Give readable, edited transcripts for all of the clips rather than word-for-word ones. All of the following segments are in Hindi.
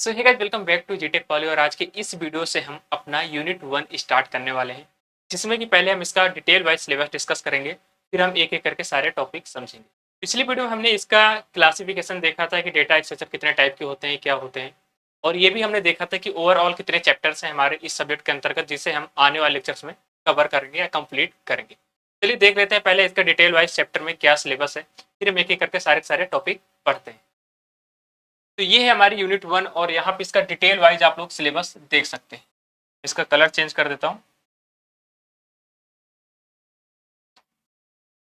So hey guys, welcome back to जीटेक पॉली। और आज के इस वीडियो से हम अपना यूनिट 1 स्टार्ट करने वाले हैं, जिसमें कि पहले हम इसका डिटेल वाइज सिलेबस डिस्कस करेंगे, फिर हम एक एक करके सारे टॉपिक समझेंगे। पिछली वीडियो में हमने इसका क्लासिफिकेशन देखा था कि डेटा स्ट्रक्चर कितने टाइप के होते हैं, क्या होते हैं, और ये भी हमने देखा था कि ओवरऑल कितने चैप्टर्स हैं हमारे इस सब्जेक्ट के अंतर्गत, जिसे हम आने वाले लेक्चर्स में कवर करेंगे या कंप्लीट करेंगे। चलिए देख लेते हैं पहले इसका डिटेल वाइज चैप्टर में क्या सिलेबस है, फिर हम एक एक करके सारे सारे टॉपिक पढ़ते हैं। तो ये है हमारी यूनिट 1 और यहाँ पे इसका डिटेल वाइज आप लोग सिलेबस देख सकते हैं। इसका कलर चेंज कर देता हूँ।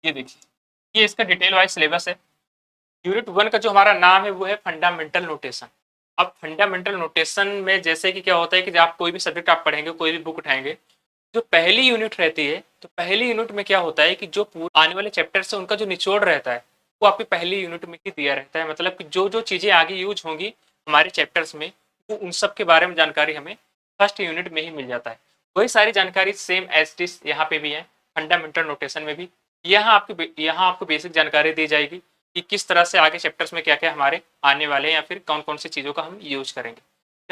ये देखिए, ये इसका डिटेल वाइज सिलेबस है। यूनिट 1 का जो हमारा नाम है वो है फंडामेंटल नोटेशन। अब फंडामेंटल नोटेशन में जैसे कि क्या होता है कि आप कोई भी सब्जेक्ट आप पढ़ेंगे, कोई भी बुक उठाएंगे, जो पहली यूनिट रहती है, तो पहली यूनिट में क्या होता है कि जो पूरे आने वाले चैप्टर से उनका जो निचोड़ रहता है वो आपकी पहली यूनिट में ही दिया रहता है। मतलब कि जो जो चीज़ें आगे यूज होंगी हमारे चैप्टर्स में, वो उन सब के बारे में जानकारी हमें फर्स्ट यूनिट में ही मिल जाता है। वही सारी जानकारी सेम एज इट इज यहाँ पे भी है, फंडामेंटल नोटेशन में भी। यहाँ आपको बेसिक जानकारी दी जाएगी कि किस तरह से आगे चैप्टर्स में क्या क्या हमारे आने वाले हैं या फिर कौन कौन सी चीज़ों का हम यूज करेंगे।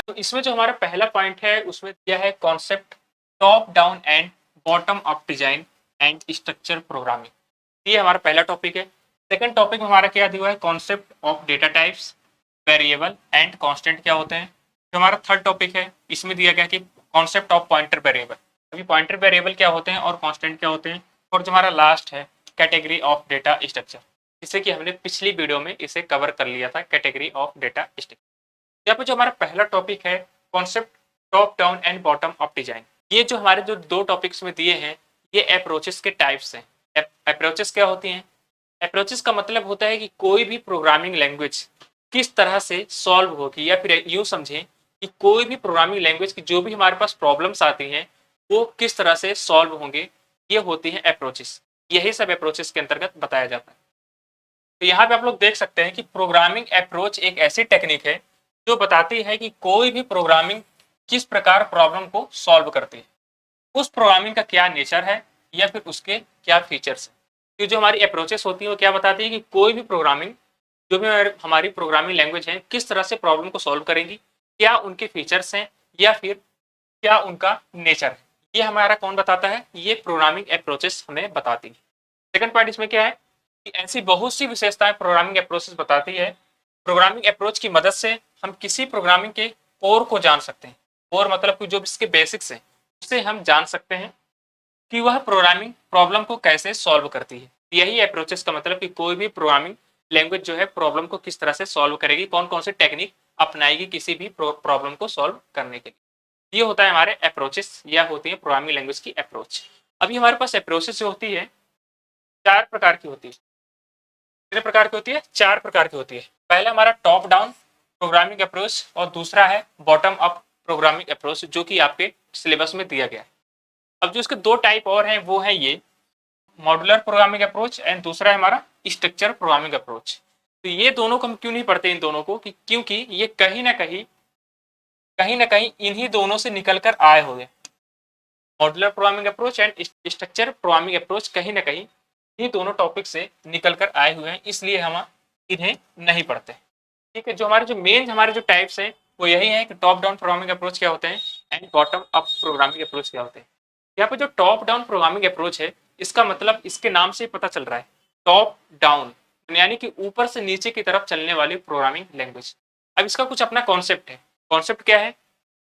तो इसमें जो हमारा पहला पॉइंट है उसमें दिया है concept top down and bottom up design and structure programming. ये हमारा पहला टॉपिक है। सेकंड टॉपिक में हमारा क्या दिया हुआ है, concept of data types, variable and constant क्या होते हैं। जो हमारा थर्ड टॉपिक है इसमें दिया गया कि कॉन्सेप्ट ऑफ पॉइंटर वेरिएबल। अभी पॉइंटर वेरिएबल क्या होते हैं और कांस्टेंट क्या होते हैं। और जो हमारा लास्ट है कैटेगरी ऑफ डेटा स्ट्रक्चर, जिसे कि हमने पिछली वीडियो में इसे कवर कर लिया था, कैटेगरी ऑफ डेटा स्ट्रक्चर। यहाँ पे जो हमारा पहला टॉपिक है concept top down and bottom up design, ये जो हमारे जो दो टॉपिक्स में दिए हैं ये अप्रोचेस के टाइप्स हैं। अप्रोचेस क्या होती हैं? अप्रोचेस का मतलब होता है कि कोई भी प्रोग्रामिंग लैंग्वेज किस तरह से सॉल्व होगी, या फिर यूं समझें कि कोई भी प्रोग्रामिंग लैंग्वेज की जो भी हमारे पास प्रॉब्लम्स आती हैं वो किस तरह से सॉल्व होंगे, ये होती हैं अप्रोचेस। यही सब अप्रोचेस के अंतर्गत बताया जाता है। तो यहाँ पे आप लोग देख सकते हैं कि प्रोग्रामिंग अप्रोच एक ऐसी टेक्निक है जो बताती है कि कोई भी प्रोग्रामिंग किस प्रकार प्रॉब्लम को सॉल्व करती है, उस प्रोग्रामिंग का क्या नेचर है या फिर उसके क्या फीचर्स हैं। तो जो हमारी अप्रोचेस होती है वो क्या बताती है कि कोई भी प्रोग्रामिंग, जो भी हमारी प्रोग्रामिंग लैंग्वेज है, किस तरह से प्रॉब्लम को सॉल्व करेगी, क्या उनके फीचर्स हैं या फिर क्या उनका नेचर है। ये हमारा कौन बताता है? ये प्रोग्रामिंग अप्रोचेस हमें बताती है। सेकंड पॉइंट इसमें क्या है कि ऐसी बहुत सी विशेषताएं प्रोग्रामिंग अप्रोचेस बताती है। प्रोग्रामिंग अप्रोच की मदद से हम किसी प्रोग्रामिंग के कोर को जान सकते हैं। कोर मतलब कि जो इसके बेसिक्स हैं उससे हम जान सकते हैं कि वह प्रोग्रामिंग प्रॉब्लम को कैसे सॉल्व करती है। यही अप्रोचेस का मतलब कि कोई भी प्रोग्रामिंग लैंग्वेज जो है प्रॉब्लम को किस तरह से सॉल्व करेगी, कौन कौन से टेक्निक अपनाएगी किसी भी प्रॉब्लम को सॉल्व करने के लिए। ये होता है हमारे अप्रोचेस या होती है प्रोग्रामिंग लैंग्वेज की अप्रोच। अभी हमारे पास अप्रोचेस जो होती है चार प्रकार की होती है। कितने प्रकार की होती है? चार प्रकार की होती है। पहला हमारा टॉप डाउन प्रोग्रामिंग अप्रोच और दूसरा है बॉटम अप प्रोग्रामिंग अप्रोच, जो कि आपके सिलेबस में दिया गया है। अब जो इसके दो टाइप और हैं वो है ये मॉड्यूलर प्रोग्रामिंग अप्रोच एंड दूसरा है हमारा स्ट्रक्चर प्रोग्रामिंग अप्रोच। तो ये दोनों को हम क्यों नहीं पढ़ते इन दोनों को, क्योंकि ये कहीं ना कहीं इन्हीं दोनों से निकल कर आए हुए। Modular programming approach and structure programming approach कहीं ना कहीं ये दोनों टॉपिक से निकल कर आए हुए हैं, इसलिए हम इन्हें नहीं पढ़ते। ठीक है, जो हमारे जो टाइप्स हैं वो यही है कि टॉप डाउन प्रोग्रामिंग अप्रोच क्या होते हैं and bottom up programming approach क्या होते हैं। यहाँ पे जो टॉप डाउन प्रोग्रामिंग अप्रोच है, इसका मतलब इसके नाम से पता चल रहा है, टॉप डाउन यानी कि ऊपर से नीचे की तरफ चलने वाली प्रोग्रामिंग लैंग्वेज। अब इसका कुछ अपना कॉन्सेप्ट है। कॉन्सेप्ट क्या है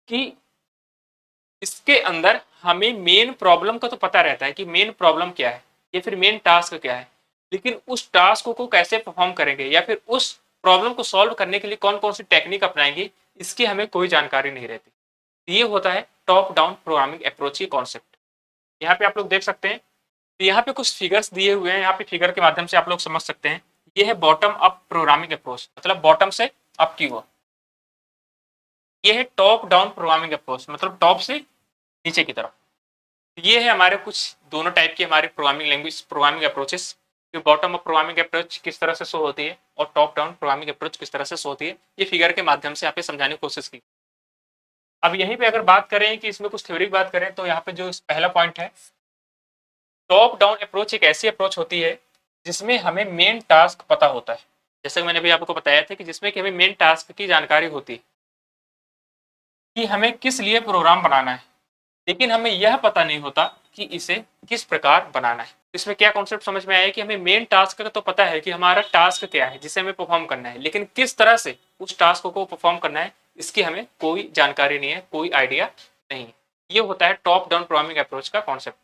कि इसके अंदर हमें मेन प्रॉब्लम का तो पता रहता है कि मेन प्रॉब्लम क्या है या फिर मेन टास्क क्या है, लेकिन उस टास्क को कैसे परफॉर्म करेंगे या फिर उस प्रॉब्लम को सॉल्व करने के लिए कौन कौन सी टेक्निक अपनाएंगे, इसकी हमें कोई जानकारी नहीं रहती। ये होता है टॉप डाउन प्रोग्रामिंग अप्रोच की कॉन्सेप्ट। यहाँ पे आप लोग देख सकते हैं, तो यहाँ पे कुछ फिगर्स दिए हुए हैं, यहाँ पे फिगर के माध्यम से आप लोग समझ सकते हैं। ये है बॉटम अप प्रोग्रामिंग अप्रोच, मतलब बॉटम से अप की ओर। ये है टॉप डाउन प्रोग्रामिंग अप्रोच, मतलब टॉप से नीचे की तरफ। ये है हमारे कुछ दोनों टाइप की हमारे programming language programming approaches. Bottom up programming approach किस तरह से शो होती है और टॉप डाउन प्रोग्रामिंग अप्रोच किस तरह से शो होती है, ये फिगर के माध्यम से यहाँ पे समझाने की कोशिश की। अब यहीं पे अगर बात करें कि इसमें कुछ थ्योरी की बात करें, तो यहाँ पे जो पहला पॉइंट है, टॉप डाउन अप्रोच एक ऐसी अप्रोच होती है जिसमें हमें मेन टास्क पता होता है। जैसे मैंने भी आपको बताया था कि जिसमें कि हमें मेन टास्क की जानकारी होती है। कि हमें किस लिए प्रोग्राम बनाना है, लेकिन हमें यह पता नहीं होता कि इसे किस प्रकार बनाना है। इसमें क्या कॉन्सेप्ट समझ में आया कि हमें मेन टास्क का तो पता है कि हमारा टास्क क्या है जिसे हमें परफॉर्म करना है, लेकिन किस तरह से उस टास्क को परफॉर्म करना है इसकी हमें कोई जानकारी नहीं है, कोई आइडिया नहीं है। ये होता है टॉप डाउन प्रोग्रामिंग अप्रोच का कॉन्सेप्ट।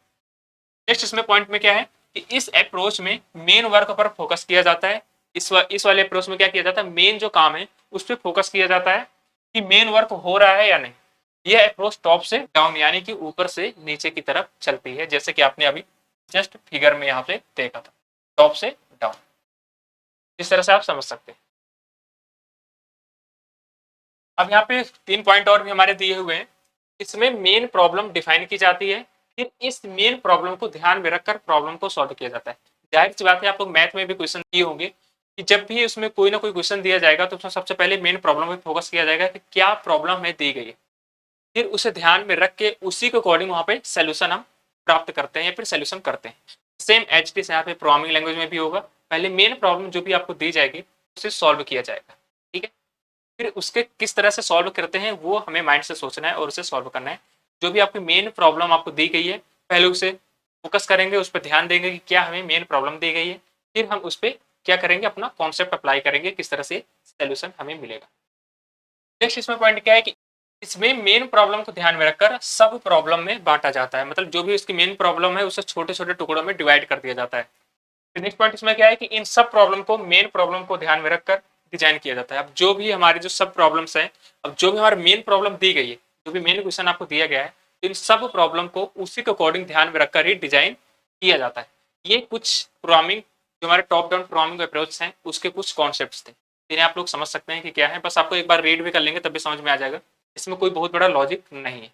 नेक्स्ट इसमें पॉइंट में क्या है कि इस अप्रोच में मेन वर्क पर फोकस किया जाता है। इस वाले अप्रोच में क्या किया जाता है, मेन जो काम है उस पर फोकस किया जाता है कि मेन वर्क हो रहा है या नहीं। यह अप्रोच टॉप से डाउन यानी कि ऊपर से नीचे की तरफ चलती है, जैसे कि आपने अभी जस्ट फिगर में यहाँ पे देखा था, टॉप से डाउन। इस तरह से आप समझ सकते हैं। अब यहाँ पे 3 पॉइंट और भी हमारे दिए हुए हैं। इसमें मेन प्रॉब्लम डिफाइन की जाती है, फिर इस मेन प्रॉब्लम को ध्यान में रखकर प्रॉब्लम को सॉल्व किया जाता है। जाहिर सी बात है, आप लोग मैथ में भी क्वेश्चन किए होंगे कि जब भी उसमें कोई ना कोई क्वेश्चन दिया जाएगा तो उसमें सबसे पहले मेन प्रॉब्लम पे फोकस किया जाएगा कि क्या प्रॉब्लम है दी गई है, फिर उसे ध्यान में रख के उसी के अकॉर्डिंग वहाँ पे सोल्यूशन हम प्राप्त करते हैं या फिर सोल्यूशन करते हैं। सेम एच टी यहाँ पे प्रोग्रामिंग लैंग्वेज में भी होगा, पहले मेन प्रॉब्लम जो भी आपको दी जाएगी उसे सॉल्व किया जाएगा। ठीक है, फिर उसके किस तरह से सॉल्व करते हैं वो हमें माइंड से सोचना है और उसे सॉल्व करना है। जो भी आपकी मेन प्रॉब्लम आपको दी गई है पहले उसे फोकस करेंगे, उस पर ध्यान देंगे कि क्या हमें मेन प्रॉब्लम दी गई है, फिर हम उस पर क्या करेंगे, अपना कॉन्सेप्ट अप्लाई करेंगे, किस तरह से सोल्यूशन हमें मिलेगा। नेक्स्ट इसमें पॉइंट क्या है कि इसमें मेन प्रॉब्लम को ध्यान में रखकर सब प्रॉब्लम में बांटा जाता है, मतलब जो भी इसकी मेन प्रॉब्लम है उसे छोटे छोटे टुकड़ों में डिवाइड कर दिया जाता है। नेक्स्ट पॉइंट इसमें क्या है कि इन सब प्रॉब्लम को मेन प्रॉब्लम को ध्यान में रखकर डिजाइन किया जाता है। अब जो भी हमारी जो सब प्रॉब्लम्स है, अब जो भी हमारी मेन प्रॉब्लम दी गई है, जो भी मेन क्वेश्चन आपको दिया गया है, इन सब प्रॉब्लम को उसी के अकॉर्डिंग ध्यान में रखकर ही डिजाइन किया जाता है। ये कुछ प्रोग्रामिंग जो हमारे टॉप डाउन प्रोग्रामिंग अप्रोच हैं उसके कुछ कॉन्सेप्ट्स थे, जिन्हें आप लोग समझ सकते हैं कि क्या है। बस आपको एक बार रीड भी कर लेंगे तब भी समझ में आ जाएगा, इसमें कोई बहुत बड़ा लॉजिक नहीं है।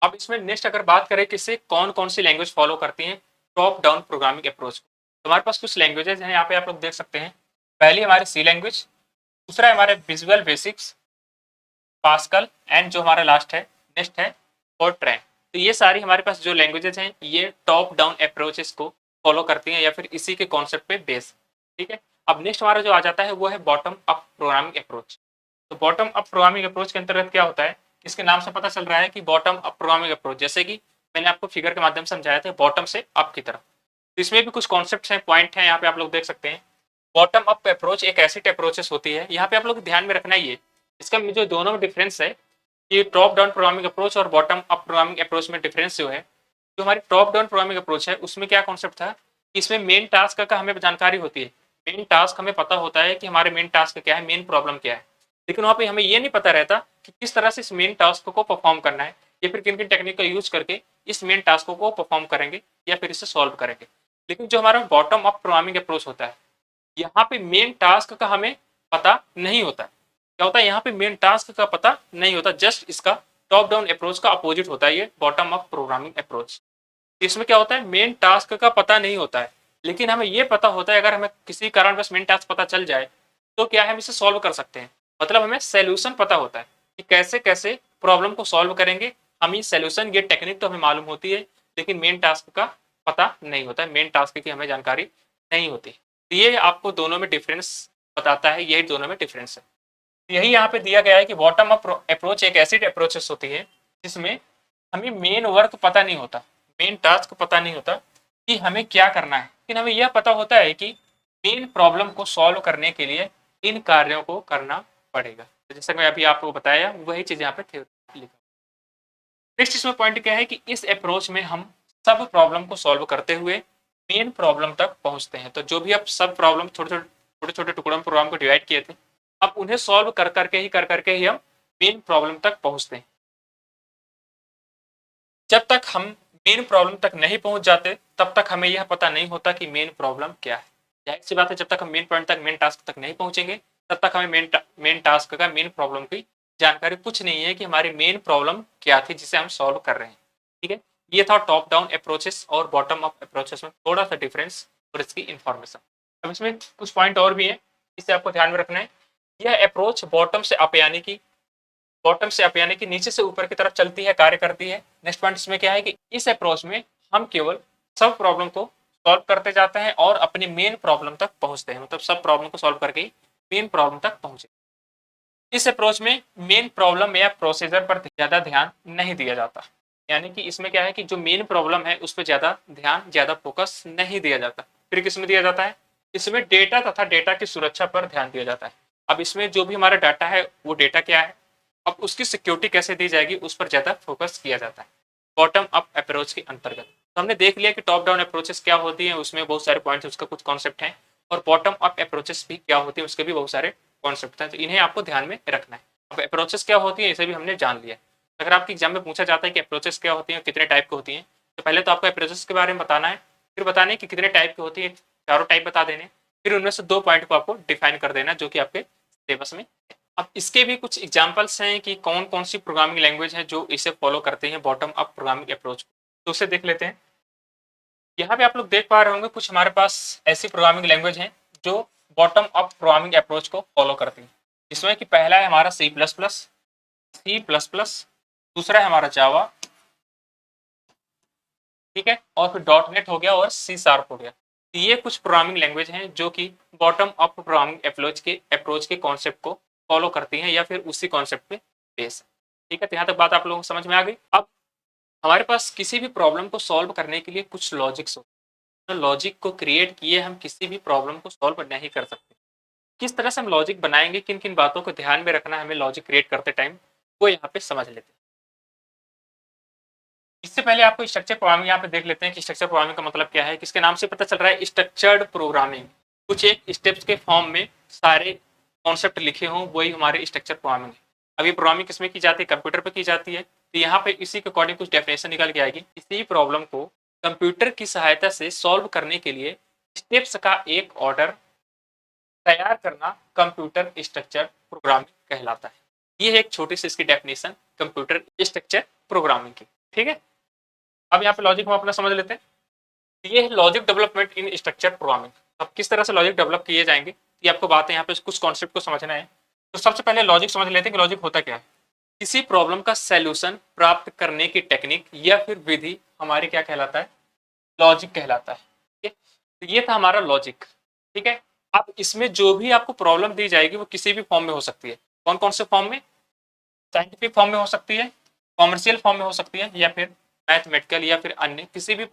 अब इसमें नेक्स्ट अगर बात करें कि इससे कौन कौन सी लैंग्वेज फॉलो करती हैं टॉप डाउन प्रोग्रामिंग अप्रोच को, तो हमारे पास कुछ लैंग्वेजेस हैं यहाँ पे आप लोग देख सकते हैं। पहली हमारे सी लैंग्वेज, दूसरा है हमारे विजुअल बेसिक्स, पास्कल, एंड जो हमारा लास्ट है नेक्स्ट है और ट्रेन। तो ये सारी हमारे पास जो लैंग्वेजेस हैं ये टॉप डाउन अप्रोचेस को फॉलो करती हैं या फिर इसी के कॉन्सेप्ट पे बेस। ठीक है, अब नेक्स्ट हमारा जो आ जाता है वो है बॉटम अप प्रोग्रामिंग अप्रोच। तो बॉटम अप प्रोग्रामिंग अप्रोच के अंतर्गत क्या होता है, इसके नाम से पता चल रहा है कि बॉटम अप प्रोग्रामिंग अप्रोच, जैसे कि मैंने आपको फिगर के माध्यम से समझाया था बॉटम से अप की तरफ, तो इसमें भी कुछ कॉन्सेप्ट हैं, पॉइंट हैं, यहाँ पे आप लोग देख सकते हैं। बॉटम अप अप्रोच एक ऐसी अप्रोचेस होती है, यहाँ पे आप लोग ध्यान में रखना ही है इसका जो दोनों में डिफरेंस है, ये टॉप डाउन प्रोग्रामिंग अप्रोच और बॉटम अप प्रोग्रामिंग अप्रोच में डिफरेंस जो है, जो हमारी टॉप डाउन प्रोग्रामिंग अप्रोच है उसमें क्या कॉन्सेप्ट था कि इसमें मेन टास्क का हमें जानकारी होती है, मेन टास्क हमें पता होता है कि हमारे मेन टास्क क्या है, मेन प्रॉब्लम क्या है, लेकिन वहाँ पे हमें ये नहीं पता रहता कि किस तरह से इस मेन टास्क को परफॉर्म करना है या फिर किन किन टेक्निक का यूज करके इस मेन टास्क को परफॉर्म करेंगे या फिर इसे सॉल्व करेंगे। लेकिन जो हमारा बॉटम अप प्रोग्रामिंग अप्रोच होता है, यहाँ पे मेन टास्क का हमें पता नहीं होता है। क्या होता है, यहाँ पे मेन टास्क का पता नहीं होता, जस्ट इसका टॉप डाउन अप्रोच का अपोजिट होता है ये बॉटम अप प्रोग्रामिंग अप्रोच। इसमें क्या होता है, मेन टास्क का पता नहीं होता है, लेकिन हमें ये पता होता है अगर हमें किसी कारणवश मेन टास्क पता चल जाए तो क्या है, हम इसे सॉल्व कर सकते हैं। मतलब हमें सोल्यूशन पता होता है कि कैसे कैसे प्रॉब्लम को सॉल्व करेंगे, हम ये सोल्यूशन ये टेक्निक तो हमें मालूम होती है, लेकिन मेन टास्क का पता नहीं होता है, मेन टास्क की हमें जानकारी नहीं होती। तो ये आपको दोनों में डिफरेंस बताता है, यही दोनों में डिफरेंस है। यही यहाँ पे दिया गया है कि बॉटम अप अप्रोच एक ऐसी अप्रोचेस होती है जिसमें हमें मेन वर्क पता नहीं होता, मेन टास्क पता नहीं होता कि हमें क्या करना है, लेकिन हमें यह पता होता है कि मेन प्रॉब्लम को सॉल्व करने के लिए इन कार्यों को करना पड़ेगा। तो जैसा मैं अभी आपको बताया वही चीज यहाँ पे लिखा। नेक्स्ट इसमें पॉइंट क्या है कि इस अप्रोच में हम सब प्रॉब्लम को सॉल्व करते हुए मेन प्रॉब्लम तक पहुंचते हैं। तो जो भी अब सब प्रॉब्लम छोटे छोटे टुकड़ों में प्रोग्राम को डिवाइड किए थे, अब उन्हें सॉल्व कर करके ही हम मेन प्रॉब्लम तक पहुंचते हैं। जब तक हम मेन प्रॉब्लम तक नहीं पहुंच जाते तब तक हमें यह पता नहीं होता कि मेन प्रॉब्लम क्या है। जाहिर सी बात है, जब तक हम मेन पॉइंट तक, मेन टास्क तक नहीं पहुंचेंगे तब तक हमें मेन टास्क का, मेन प्रॉब्लम की जानकारी कुछ नहीं है कि हमारी मेन प्रॉब्लम क्या थी जिसे हम सॉल्व कर रहे हैं। ठीक है, ये था टॉप डाउन अप्रोचेस और बॉटम अप अप्रोचेस में थोड़ा सा डिफरेंस और इसकी इंफॉर्मेशन। अब इसमें कुछ पॉइंट और भी है, इसे आपको ध्यान में रखना है। यह अप्रोच बॉटम से अप यानी कि नीचे से ऊपर की तरफ चलती है, कार्य करती है। नेक्स्ट पॉइंट इसमें क्या है कि इस अप्रोच में हम केवल सब प्रॉब्लम को सॉल्व करते जाते हैं और अपनी मेन प्रॉब्लम तक पहुंचते हैं, मतलब सब प्रॉब्लम को सॉल्व करके ही मेन प्रॉब्लम तक पहुंचे। इस अप्रोच में मेन प्रॉब्लम या प्रोसीजर पर ज़्यादा ध्यान नहीं दिया जाता। यानी कि इसमें क्या है कि जो मेन प्रॉब्लम है उस पे ज़्यादा ध्यान, ज़्यादा फोकस नहीं दिया जाता। फिर किसमें दिया जाता है? इसमें डेटा तथा डेटा की सुरक्षा पर ध्यान दिया जाता है। अब इसमें जो भी हमारा डाटा है वो डेटा क्या है, अब उसकी सिक्योरिटी कैसे दी जाएगी उस पर ज़्यादा फोकस किया जाता है बॉटम अप अप्रोच के अंतर्गत। तो हमने देख लिया कि टॉप डाउन अप्रोचेस क्या होती हैं, उसमें बहुत सारे पॉइंट्स, उसका कुछ कॉन्सेप्ट हैं, और बॉटम अप अप्रोचेस भी क्या होती है उसके भी बहुत सारे कॉन्सेप्ट हैं। तो इन्हें आपको ध्यान में रखना है। अब अप्रोचेस क्या होती है इसे भी हमने जान लिया। अगर आपकी एग्जाम में पूछा जाता है कि अप्रोचेस क्या होती हैं, कितने टाइप की होती हैं, तो पहले तो आपको अप्रोचेस के बारे में बताना है, फिर बताना है कि कितने टाइप की होती है, चारों टाइप बता देने, फिर उनमें से 2 पॉइंट को आपको डिफाइन कर देना जो कि आपके सिलेबस में है। अब इसके भी कुछ एग्जांपल्स हैं कि कौन कौन सी प्रोग्रामिंग लैंग्वेज है जो इसे फॉलो करते हैं बॉटम अप प्रोग्रामिंग अप्रोच को, तो उसे देख लेते हैं। यहाँ पे आप लोग देख पा रहे होंगे कुछ हमारे पास ऐसी प्रोग्रामिंग लैंग्वेज हैं जो बॉटम अप प्रोग्रामिंग अप्रोच को फॉलो करती हैं, जिसमें कि पहला है हमारा सी प्लस प्लस, दूसरा है हमारा जावा, ठीक है, और फिर डॉट नेट हो गया और सी शार्प हो गया। तो ये कुछ प्रोग्रामिंग लैंग्वेज हैं जो कि बॉटम अप प्रोग्रामिंग अप्रोच के कॉन्सेप्ट को फॉलो करती हैं या फिर उसी कॉन्सेप्ट पे बेस है। ठीक है, तो यहाँ तक बात आप लोगों को समझ में आ गई। अब हमारे पास किसी भी प्रॉब्लम को सॉल्व करने के लिए कुछ लॉजिक्स होते हैं। तो लॉजिक को क्रिएट किए हम किसी भी प्रॉब्लम को सॉल्व नहीं कर सकते। किस तरह से हम लॉजिक बनाएंगे, किन किन बातों को ध्यान में रखना है हमें लॉजिक क्रिएट करते टाइम, वो यहाँ पे समझ लेते हैं। इससे पहले आपको स्ट्रक्चर प्रोग्रामिंग यहाँ पे देख लेते हैं कि स्ट्रक्चर प्रोग्रामिंग का मतलब क्या है। किसके नाम से पता चल रहा है? Structured programming. कुछ एक स्टेप्स के फॉर्म में सारे कॉन्सेप्ट लिखे हों, वही हमारे स्ट्रक्चर प्रोग्रामिंग है। अब ये प्रोग्रामिंग किसमें की जाती है? कंप्यूटर पे की जाती है। तो यहाँ पे इसी के अकॉर्डिंग कुछ डेफिनेशन निकल के आएगी। इसी प्रॉब्लम को कंप्यूटर की सहायता से सॉल्व करने के लिए स्टेप्स का एक ऑर्डर तैयार करना कंप्यूटर स्ट्रक्चर प्रोग्रामिंग कहलाता है। ये है एक छोटी सी इसकी डेफिनेशन कंप्यूटर स्ट्रक्चर प्रोग्रामिंग की। ठीक है, अब यहाँ पे लॉजिक हम अपना समझ लेते हैं। ये है logic development in structure programming. अब किस तरह से लॉजिक डेवलप किए जाएंगे, ये आपको बातें यहाँ पे कुछ कॉन्सेप्ट को समझना है। तो सबसे पहले लॉजिक समझ लेते हैं कि लॉजिक होता क्या है। किसी प्रॉब्लम का सैल्यूशन प्राप्त करने की टेक्निक या फिर विधि हमारी क्या कहलाता है? लॉजिक कहलाता है। ठीक है, तो ये था हमारा लॉजिक। ठीक है, अब इसमें जो भी आपको प्रॉब्लम दी जाएगी वो किसी भी फॉर्म में हो सकती है। कौन कौन से फॉर्म में? साइंटिफिक फॉर्म में हो सकती है, कॉमर्शियल फॉर्म में हो सकती है, या फिर मैथमेटिकल, या फिर अन्य किसी भी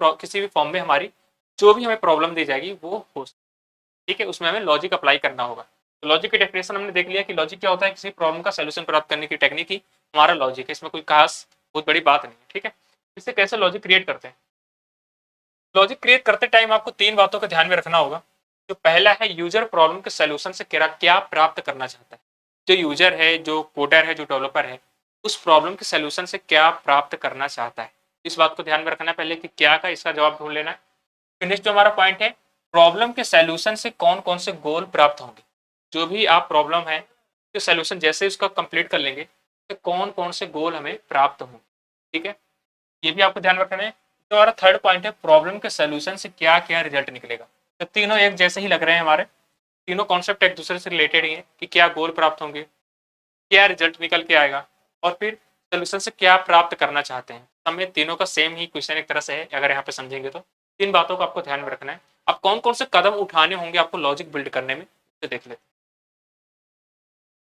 फॉर्म में हमारी जो भी हमें प्रॉब्लम दी जाएगी वो हो सकती है। ठीक है, उसमें हमें लॉजिक अप्लाई करना होगा। तो लॉजिक की डेफिनेशन हमने देख लिया कि लॉजिक क्या होता है। किसी प्रॉब्लम का सोल्यूशन प्राप्त करने की टेक्निक ही हमारा लॉजिक है। इसमें कोई खास बहुत बड़ी बात नहीं है। ठीक है, इससे कैसे लॉजिक क्रिएट करते हैं? लॉजिक क्रिएट करते टाइम आपको 3 बातों को ध्यान में रखना होगा। जो पहला है, यूजर प्रॉब्लम के सोल्यूशन से क्या प्राप्त करना चाहता है। जो यूजर है, जो कोडर है, जो डेवलपर है, उस प्रॉब्लम के सोल्यूशन से क्या प्राप्त करना चाहता है, इस बात को ध्यान में रखना है पहले कि क्या का इसका जवाब ढूंढ लेना है। फिर नेक्स्ट जो हमारा पॉइंट है, प्रॉब्लम के सोल्यूशन से कौन कौन से गोल प्राप्त होंगे। जो भी आप प्रॉब्लम है उसके सोल्यूशन जैसे उसका कंप्लीट कर लेंगे तो कौन कौन से गोल हमें प्राप्त होंगे। ठीक है, ये भी आपको ध्यान रखना है। तो हमारा थर्ड पॉइंट है, प्रॉब्लम के सोल्यूशन से क्या क्या रिजल्ट निकलेगा। तो तीनों एक जैसे ही लग रहे हैं हमारे, तीनों कॉन्सेप्ट एक दूसरे से रिलेटेड ही है कि क्या गोल प्राप्त होंगे, क्या रिजल्ट निकल के आएगा, और फिर सोल्यूशन से क्या प्राप्त करना चाहते हैं। हमें तीनों का सेम ही क्वेश्चन एक तरह से है अगर यहाँ पे समझेंगे तो। 3 बातों को आपको ध्यान में रखना है। अब कौन कौन से कदम उठाने होंगे आपको लॉजिक बिल्ड करने में, तो देख लेते हैं।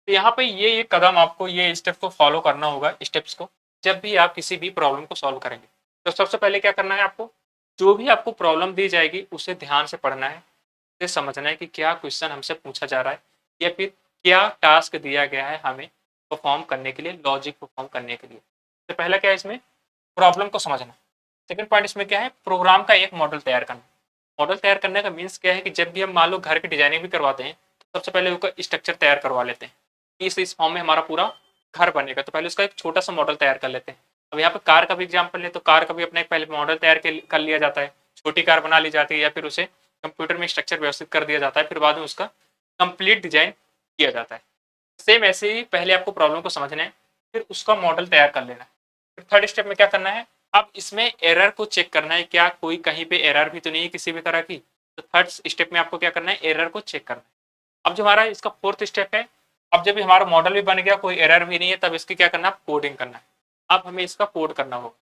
तो यहाँ पे ये कदम आपको, ये स्टेप को फॉलो करना होगा, स्टेप्स को, जब भी आप किसी भी प्रॉब्लम को सॉल्व करेंगे। तो सबसे पहले क्या करना है आपको, जो भी आपको प्रॉब्लम दी जाएगी उसे ध्यान से पढ़ना है, उसे समझना है कि क्या क्वेश्चन हमसे पूछा जा रहा है, या फिर क्या टास्क दिया गया है हमें परफॉर्म करने के लिए, लॉजिक परफॉर्म करने के लिए। तो पहला क्या है इसमें, प्रॉब्लम को समझना। सेकंड पॉइंट इसमें क्या है, प्रोग्राम का एक मॉडल तैयार करना। मॉडल तैयार करने का मीन्स क्या है कि जब भी हम मान लो घर की डिजाइनिंग भी करवाते हैं तो सबसे पहले उसका स्ट्रक्चर तैयार करवा लेते हैं कि इस फॉर्म में हमारा पूरा घर बनेगा। तो पहले उसका एक छोटा सा मॉडल तैयार कर लेते हैं। अब यहाँ पे कार का भी एग्जाम्पल ले तो कार का भी अपना एक पहले मॉडल तैयार कर लिया जाता है, छोटी कार बना ली जाती है, या फिर उसे कंप्यूटर में स्ट्रक्चर व्यवस्थित कर दिया जाता है, फिर बाद में उसका कंप्लीट डिजाइन किया जाता है। सेम ऐसे ही पहले आपको प्रॉब्लम को समझना है, फिर उसका मॉडल तैयार कर लेना है। फिर थर्ड स्टेप में क्या करना है, अब इसमें एरर को चेक करना है, क्या कोई कहीं पे एरर भी तो नहीं है किसी भी तरह की। तो थर्ड स्टेप में आपको क्या करना है, एरर को चेक करना है। अब जो हमारा इसका फोर्थ स्टेप है, अब जब हमारा मॉडल भी बन गया, कोई एरर भी नहीं है, तब इसकी क्या करना है, कोडिंग करना है। अब हमें इसका कोड करना होगा।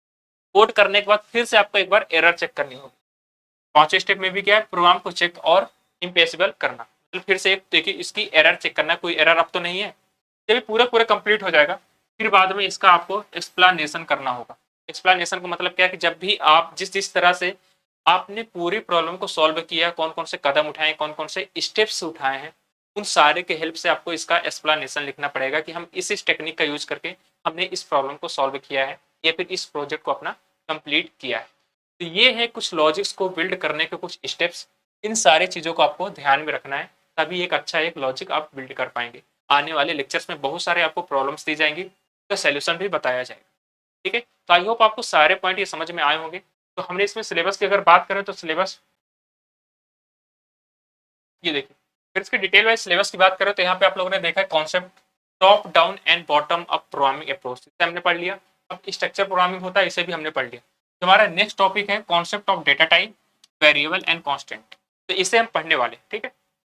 कोड करने के बाद फिर से आपको एक बार एरर चेक करनी होगी। पांचवें स्टेप में भी क्या है, प्रोग्राम को चेक और इम्पेसिबल करना, मतलब फिर से देखिए इसकी एरर चेक करना, कोई एरर अब तो नहीं है। जब ये पूरा पूरा कंप्लीट हो जाएगा फिर बाद में इसका आपको एक्सप्लेनेशन करना होगा। एक्सप्लेनेशन का मतलब क्या है कि जब भी आप जिस जिस तरह से आपने पूरी प्रॉब्लम को सॉल्व किया, कौन कौन से कदम उठाए, कौन कौन से स्टेप्स उठाए हैं, उन सारे के हेल्प से आपको इसका एक्सप्लेनेशन लिखना पड़ेगा कि हम इस टेक्निक का यूज करके हमने इस प्रॉब्लम को सॉल्व किया है या फिर इस प्रोजेक्ट को अपना कंप्लीट किया है। तो ये है कुछ लॉजिक्स को बिल्ड करने के कुछ स्टेप्स। इन सारे चीज़ों को आपको ध्यान में रखना है, तभी एक अच्छा एक लॉजिक आप बिल्ड कर पाएंगे। आने वाले लेक्चर्स में बहुत सारे आपको प्रॉब्लम्स दी जाएंगी, तो सोल्यूशन भी बताया जाएगा। ठीक है, तो आई होप आपको सारे पॉइंट ये समझ में आए होंगे। तो हमने इसमें सिलेबस की अगर बात करें तो सिलेबस ये देखिए, फिर इसके डिटेल वाइज सिलेबस की बात करें तो यहाँ पे आप लोगों ने देखा है concept top down and bottom up programming approach, इसे हमने पढ़ लिया। अब स्ट्रक्चर प्रोग्रामिंग होता है, इसे भी हमने पढ़ लिया। तो हमारा नेक्स्ट टॉपिक है concept of data type, variable and constant, तो इसे हम पढ़ने वाले। ठीक है,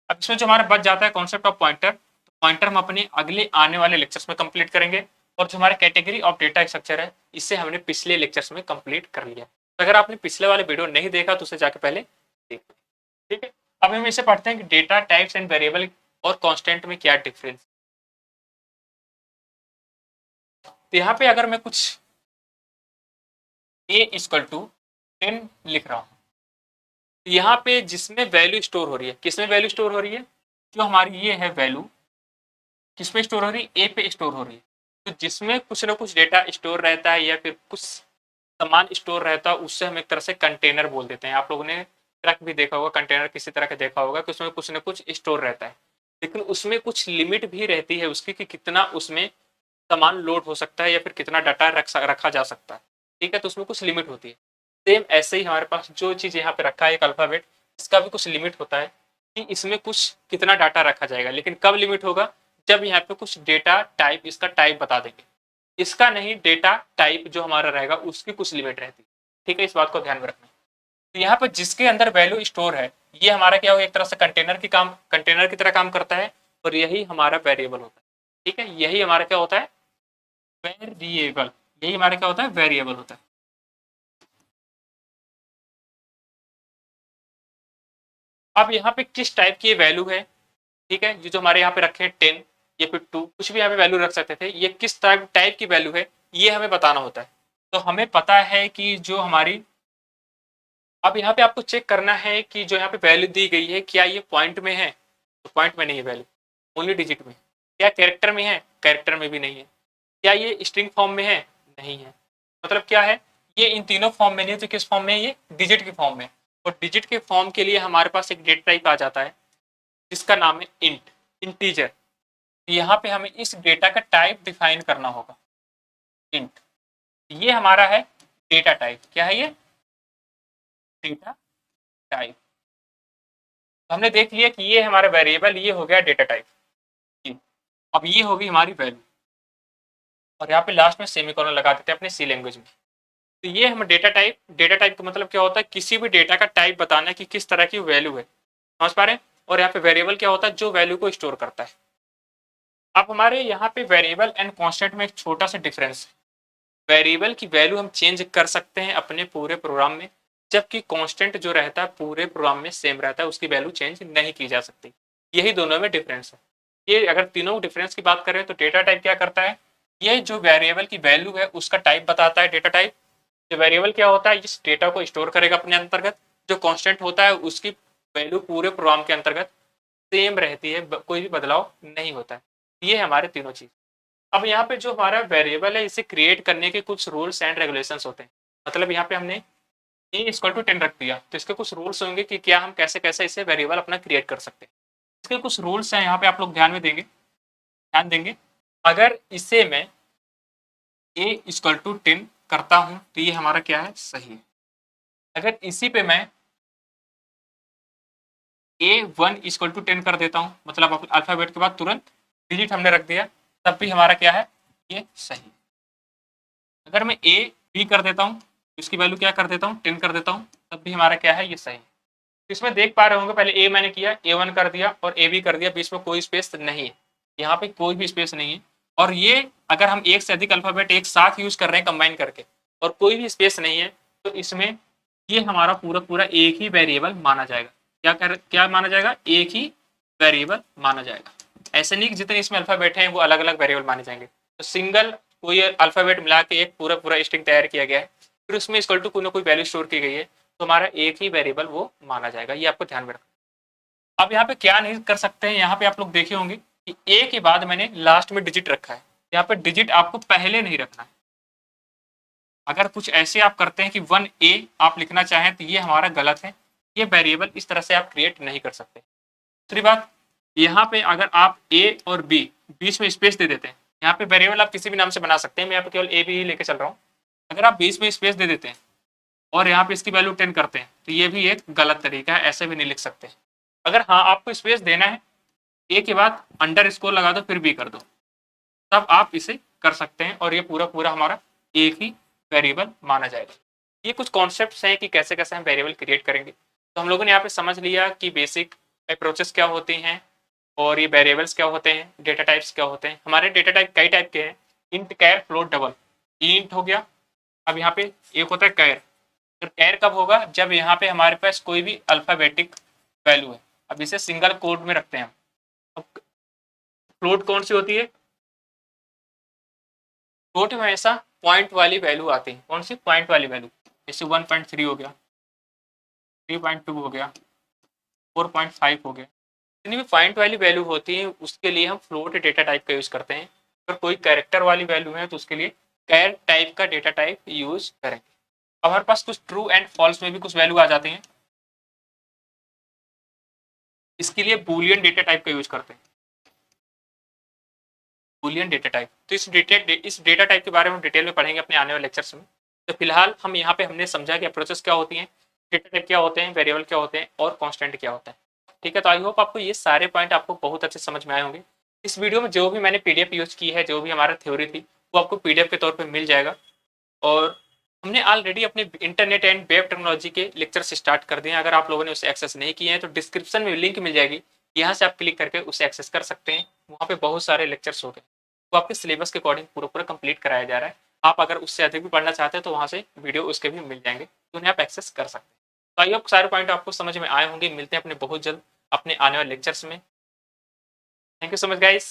अब इसमें जो हमारा बच जाता है कॉन्सेप्ट ऑफ पॉइंटर, तो पॉइंटर हम अपने अगले आने वाले लेक्चर्स में कंप्लीट करेंगे। और जो हमारे कैटेगरी ऑफ डेटा स्ट्रक्चर है, इसे हमने पिछले लेक्चर्स में कंप्लीट कर लिया। तो अगर आपने पिछले वाले वीडियो नहीं देखा तो उसे जाके पहले देख। ठीक है, अब हम इसे पढ़ते हैं कि डेटा टाइप्स एंड वेरिएबल और कांस्टेंट में क्या डिफरेंस। तो यहाँ पे अगर मैं कुछ a इक्वल टू 10 लिख रहा हूँ, तो यहाँ पे जिसमें वैल्यू स्टोर हो रही है, किसमें वैल्यू स्टोर हो रही है, जो हमारी ये है वैल्यू किस पे स्टोर हो रही है, ए पे स्टोर हो रही है। तो जिसमें कुछ ना कुछ डेटा स्टोर रहता है या फिर कुछ सामान स्टोर रहता है, उससे हम एक तरह से कंटेनर बोल देते हैं। आप लोगों ने ट्रक भी देखा होगा, कंटेनर किसी तरह का देखा होगा कि उसमें कुछ ना कुछ स्टोर रहता है, लेकिन उसमें कुछ लिमिट भी रहती है उसकी कि कितना उसमें सामान लोड हो सकता है या फिर कितना डाटा रखा जा सकता है। ठीक है, तो उसमें कुछ लिमिट होती है। सेम ऐसे ही हमारे पास जो चीज़ यहाँ पे रखा है एक अल्फाबेट, इसका भी कुछ लिमिट होता है कि इसमें कुछ कितना डाटा रखा जाएगा, लेकिन कब लिमिट होगा, जब यहाँ पे कुछ डेटा टाइप, इसका टाइप बता देंगे। इसका नहीं, डेटा टाइप जो हमारा रहेगा उसकी कुछ लिमिट रहती है। ठीक है, इस बात को ध्यान में रखना। तो यहाँ पर जिसके अंदर वैल्यू स्टोर है, ये हमारा क्या होगा, एक तरह से कंटेनर की तरह काम करता है, और यही हमारा वेरिएबल होता है। ठीक है, यही हमारा क्या होता है, वेरिएबल। यही हमारा क्या होता है, वेरिएबल होता है। अब यहाँ पे किस टाइप की वैल्यू है, ठीक है, ये जो हमारे यहाँ पे रखे हैं 10 या फिर 2, कुछ भी यहाँ पे वैल्यू रख सकते थे, ये किस टाइप की वैल्यू है ये हमें बताना होता है। तो हमें पता है कि जो हमारी, अब यहाँ पे आपको चेक करना है कि जो यहाँ पे वैल्यू दी गई है क्या ये पॉइंट में है, तो पॉइंट में नहीं है वैल्यू, ओनली डिजिट में। क्या कैरेक्टर में है, कैरेक्टर में भी नहीं है। क्या ये स्ट्रिंग फॉर्म में है, नहीं है। मतलब क्या है, ये इन तीनों फॉर्म में नहीं है, तो किस फॉर्म में है, ये डिजिट के फॉर्म में। और डिजिट के फॉर्म के लिए हमारे पास एक डेटा टाइप आ जाता है जिसका नाम है इंट, इंटीजर। यहाँ पे हमें इस डेटा का टाइप डिफाइन करना होगा, इंट। ये हमारा है डेटा टाइप। क्या है ये, डेटा टाइप। तो हमने देख लिया कि ये हमारा वेरिएबल, ये हो गया डेटा टाइप। अब ये होगी हमारी वैल्यू, और यहाँ पे लास्ट में सेमीकोलन लगा देते हैं अपने सी लैंग्वेज में। तो ये हम डेटा टाइप का मतलब क्या होता है, किसी भी डेटा का टाइप बताना कि किस तरह की वैल्यू है, समझ पा रहे हैं। और यहाँ पे वेरिएबल क्या होता है, जो वैल्यू को स्टोर करता है। अब हमारे यहाँ पे वेरिएबल एंड कांस्टेंट में एक छोटा सा डिफरेंस है। वेरिएबल की वैल्यू हम चेंज कर सकते हैं अपने पूरे प्रोग्राम में, जबकि कांस्टेंट जो रहता है पूरे प्रोग्राम में सेम रहता है, उसकी वैल्यू चेंज नहीं की जा सकती। यही दोनों में डिफरेंस है। ये अगर तीनों डिफरेंस की बात करें तो डेटा टाइप क्या करता है, ये जो वेरिएबल की वैल्यू है उसका टाइप बताता है डेटा टाइप। जो वेरिएबल क्या होता है, इस डेटा को स्टोर करेगा अपने अंतर्गत। जो कांस्टेंट होता है उसकी वैल्यू पूरे प्रोग्राम के अंतर्गत सेम रहती है, कोई भी बदलाव नहीं होता है। ये हमारे तीनों चीज। अब यहाँ पे जो हमारा वेरिएबल है, इसे क्रिएट करने के कुछ रूल्स एंड रेगुलेशंस होते हैं। मतलब यहाँ पे हमने ए इक्वल टू 10 रख दिया, तो इसके कुछ रूल्स होंगे कि क्या हम कैसे कैसे इसे वेरिएबल अपना क्रिएट कर सकते हैं। इसके कुछ रूल्स हैं, यहाँ पे आप लोग ध्यान देंगे। अगर इसे मैं ए इक्वल टू 10 करता हूँ तो ये हमारा क्या है, सही है। अगर इसी पे मैं A1 इक्वल टू 10 कर देता हूँ, मतलब अल्फाबेट के बाद तुरंत डिजिट हमने रख दिया, तब भी हमारा क्या है, ये सही। अगर मैं A B कर देता हूँ, इसकी वैल्यू क्या कर देता हूँ, 10 कर देता हूँ, तब भी हमारा क्या है, ये सही। इसमें देख पा रहे होंगे, पहले ए मैंने किया, A1 कर दिया और AB कर दिया, बीच में कोई स्पेस नहीं है, यहाँ पे कोई भी स्पेस नहीं है। और ये अगर हम एक से अधिक अल्फाबेट एक साथ यूज कर रहे हैं कंबाइन करके और कोई भी स्पेस नहीं है, तो इसमें ये हमारा पूरा पूरा एक ही वेरिएबल माना जाएगा। क्या माना जाएगा, एक ही वेरिएबल माना जाएगा। ऐसे नहीं कि जितने इसमें अल्फाबेट हैं वो अलग अलग वेरिएबल माने जाएंगे। तो सिंगल कोई अल्फाबेट मिला के एक पूरा पूरा स्ट्रिंग तैयार किया गया है, फिर उसमें इक्वल टू कोई ना कोई वैल्यू स्टोर की गई है, तो हमारा एक ही वेरिएबल वो माना जाएगा। ये आपको ध्यान में रखना। अब यहाँ पे क्या नहीं कर सकते हैं, यहाँ पे आप लोग देखे होंगे कि ए के बाद मैंने लास्ट में डिजिट रखा है। यहाँ पे डिजिट आपको पहले नहीं रखना है। अगर कुछ ऐसे आप करते हैं कि 1A आप लिखना चाहें तो ये हमारा गलत है। ये वेरिएबल इस तरह से आप क्रिएट नहीं कर सकते। दूसरी बात, यहाँ पे अगर आप ए और बी बीच में स्पेस दे देते हैं, यहाँ पे वेरिएबल आप किसी भी नाम से बना सकते हैं, मैं यहाँ पे केवल ए बी ही लेके चल रहा हूँ। अगर आप बीच में स्पेस दे देते हैं और यहाँ पे इसकी वैल्यू 10 करते हैं तो ये भी एक गलत तरीका है, ऐसे भी नहीं लिख सकते। अगर हाँ आपको स्पेस देना है, ए के बाद अंडर स्कोर लगा दो फिर बी कर दो, तब आप इसे कर सकते हैं और ये पूरा पूरा हमारा एक ही वेरिएबल माना जाएगा। ये कुछ कॉन्सेप्ट्स हैं कि कैसे कैसे हम वेरिएबल क्रिएट करेंगे। तो हम लोगों ने यहाँ पे समझ लिया कि बेसिक अप्रोचेस क्या होती हैं और ये वेरिएबल्स क्या होते हैं, डेटा टाइप्स क्या होते हैं। हमारे डेटा टाइप कई टाइप के हैं, इंट, कैर, फ्लोट, डबल। इंट हो गया। अब यहाँ पे एक होता है कैर। तो कैर कब होगा, जब यहाँ पे हमारे पास कोई भी अल्फाबेटिक वैल्यू है। अब इसे सिंगल कोड में रखते हैं हम। अब फ्लोट कौन सी होती है, फ्लोट में हमेशा पॉइंट वाली वैल्यू आती है। कौन सी, पॉइंट वाली वैल्यू। जैसे 1.3 हो गया, 3.2 हो गया, 4.5 हो गया। जितनी भी पॉइंट वाली वैल्यू होती है उसके लिए हम फ्लोट डेटा टाइप का यूज करते हैं। अगर कोई कैरेक्टर वाली वैल्यू है तो उसके लिए कैर टाइप का डेटा टाइप यूज करेंगे। अब हमारे पास कुछ ट्रू एंड फॉल्स में भी कुछ वैल्यू आ जाती हैं, इसके लिए बूलियन डेटा टाइप का यूज करते हैं। बूलियन डेटा टाइप, तो इस डेटा टाइप के बारे में डिटेल में पढ़ेंगे अपने आने वाले लेक्चर्स में। तो फिलहाल हम यहाँ पे हमने समझा कि अप्रोचेस क्या होती हैं, डेटा टाइप क्या होते हैं, वेरिएबल क्या होते हैं और कांस्टेंट क्या होता है। ठीक है, तो आई होप आपको ये सारे पॉइंट आपको बहुत अच्छे समझ में आए होंगे। इस वीडियो में जो भी मैंने पीडीएफ यूज की है, जो भी हमारा थ्योरी थी, वो आपको पीडीएफ के तौर पर मिल जाएगा। और हमने ऑलरेडी अपने इंटरनेट एंड वेब टेक्नोलॉजी के लेक्चर्स स्टार्ट कर दिए हैं। अगर आप लोगों ने उसे एक्सेस नहीं किए हैं तो डिस्क्रिप्शन में लिंक मिल जाएगी, यहाँ से आप क्लिक करके उसे एक्सेस कर सकते हैं। वहाँ पे बहुत सारे लेक्चर्स हो गए, वो आपके सिलेबस के अकॉर्डिंग पूरा पूरा कंप्लीट कराया जा रहा है। आप अगर उससे अधिक भी पढ़ना चाहते हैं तो वहाँ से वीडियो उसके भी मिल जाएंगे, तो उन्हें आप एक्सेस कर सकते हैं। तो आई होप सारे पॉइंट आपको समझ में आए होंगे। मिलते हैं अपने बहुत जल्द अपने आने वाले लेक्चर्स में। Thank you so much guys.